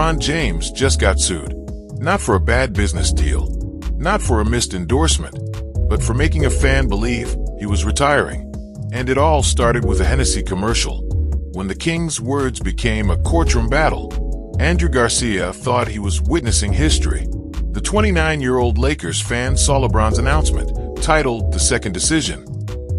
LeBron James just got sued. Not for a bad business deal, not for a missed endorsement, but for making a fan believe he was retiring. And it all started with a Hennessy commercial. When the King's words became a courtroom battle, Andrew Garcia thought he was witnessing history. The 29-year-old Lakers fan saw LeBron's announcement, titled The Second Decision,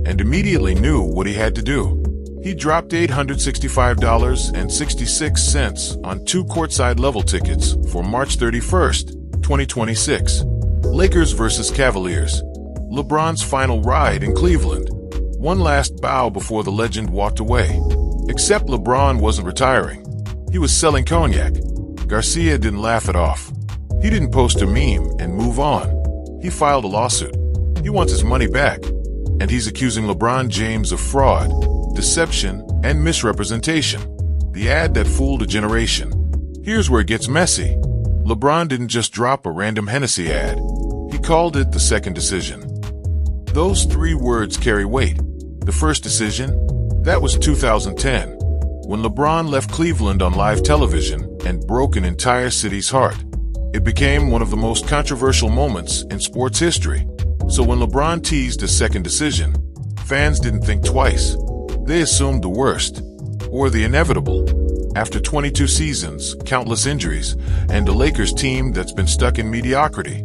and immediately knew what he had to do. He dropped $865.66 on 2 courtside level tickets for March 31st, 2026. Lakers versus Cavaliers. LeBron's final ride in Cleveland. One last bow before the legend walked away. Except LeBron wasn't retiring. He was selling cognac. Garcia didn't laugh it off. He didn't post a meme and move on. He filed a lawsuit. He wants his money back. And he's accusing LeBron James of fraud, deception, and misrepresentation. The ad that fooled a generation. Here's where it gets messy. LeBron didn't just drop a random Hennessy ad. He called it the second decision. Those 3 words carry weight. The first decision? That was 2010, when LeBron left Cleveland on live television and broke an entire city's heart. It became one of the most controversial moments in sports history. So when LeBron teased a second decision, fans didn't think twice. They assumed the worst, or the inevitable. After 22 seasons, countless injuries, and a Lakers team that's been stuck in mediocrity,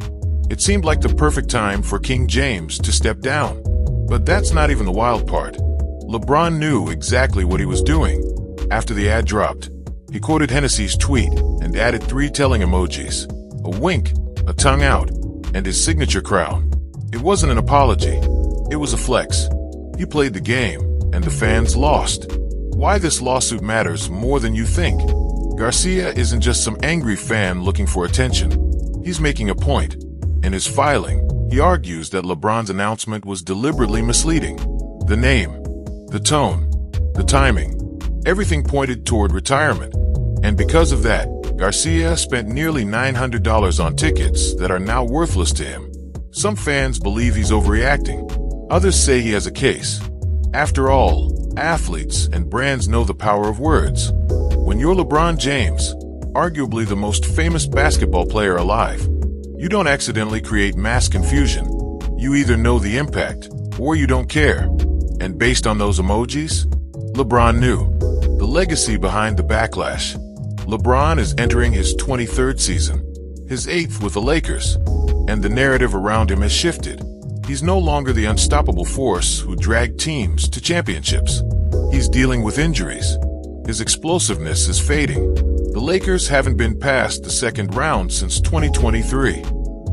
it seemed like the perfect time for King James to step down. But that's not even the wild part. LeBron knew exactly what he was doing. After the ad dropped, he quoted Hennessy's tweet and added 3 telling emojis: a wink, a tongue out, and his signature crown. It wasn't an apology. It was a flex. He played the game, and the fans lost. Why this lawsuit matters more than you think. Garcia isn't just some angry fan looking for attention. He's making a point. In his filing, he argues that LeBron's announcement was deliberately misleading. The name, the tone, the timing, everything pointed toward retirement. And because of that, Garcia spent nearly $900 on tickets that are now worthless to him. Some fans believe he's overreacting. Others say he has a case. After all, athletes and brands know the power of words. When you're LeBron James, arguably the most famous basketball player alive, you don't accidentally create mass confusion. You either know the impact, or you don't care. And based on those emojis, LeBron knew. The legacy behind the backlash. LeBron is entering his 23rd season, his 8th with the Lakers, and the narrative around him has shifted. He's no longer the unstoppable force who dragged teams to championships. He's dealing with injuries. His explosiveness is fading. The Lakers haven't been past the second round since 2023.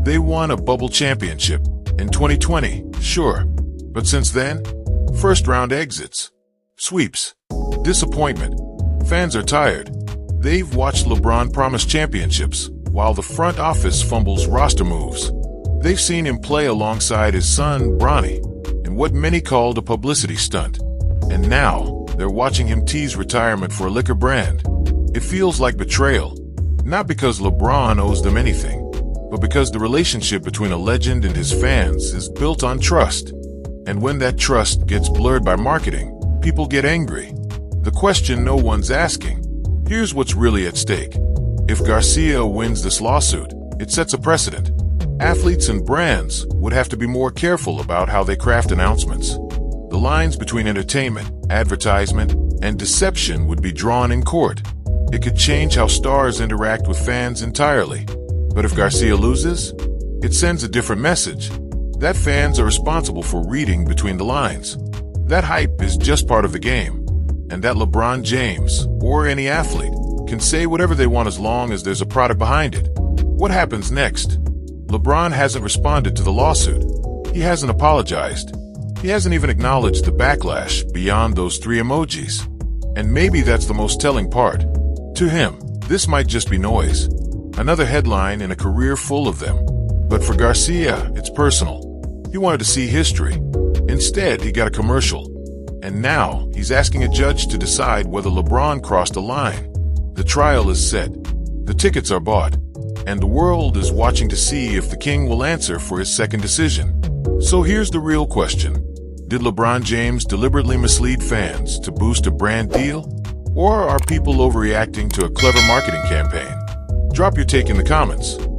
They won a bubble championship in 2020, sure. But since then, first-round exits, sweeps, disappointment. Fans are tired. They've watched LeBron promise championships while the front office fumbles roster moves. They've seen him play alongside his son, Bronny, in what many called a publicity stunt. And now, they're watching him tease retirement for a liquor brand. It feels like betrayal, not because LeBron owes them anything, but because the relationship between a legend and his fans is built on trust. And when that trust gets blurred by marketing, people get angry. The question no one's asking: here's what's really at stake. If Garcia wins this lawsuit, it sets a precedent. Athletes and brands would have to be more careful about how they craft announcements. The lines between entertainment, advertisement, and deception would be drawn in court. It could change how stars interact with fans entirely. But if Garcia loses, it sends a different message. That fans are responsible for reading between the lines. That hype is just part of the game. And that LeBron James, or any athlete, can say whatever they want as long as there's a product behind it. What happens next? LeBron hasn't responded to the lawsuit. He hasn't apologized. He hasn't even acknowledged the backlash beyond those 3 emojis. And maybe that's the most telling part. To him, this might just be noise. Another headline in a career full of them. But for Garcia, it's personal. He wanted to see history. Instead, he got a commercial. And now, he's asking a judge to decide whether LeBron crossed a line. The trial is set. The tickets are bought. And the world is watching to see if the king will answer for his second decision. So here's the real question. Did LeBron James deliberately mislead fans to boost a brand deal? Or are people overreacting to a clever marketing campaign? Drop your take in the comments.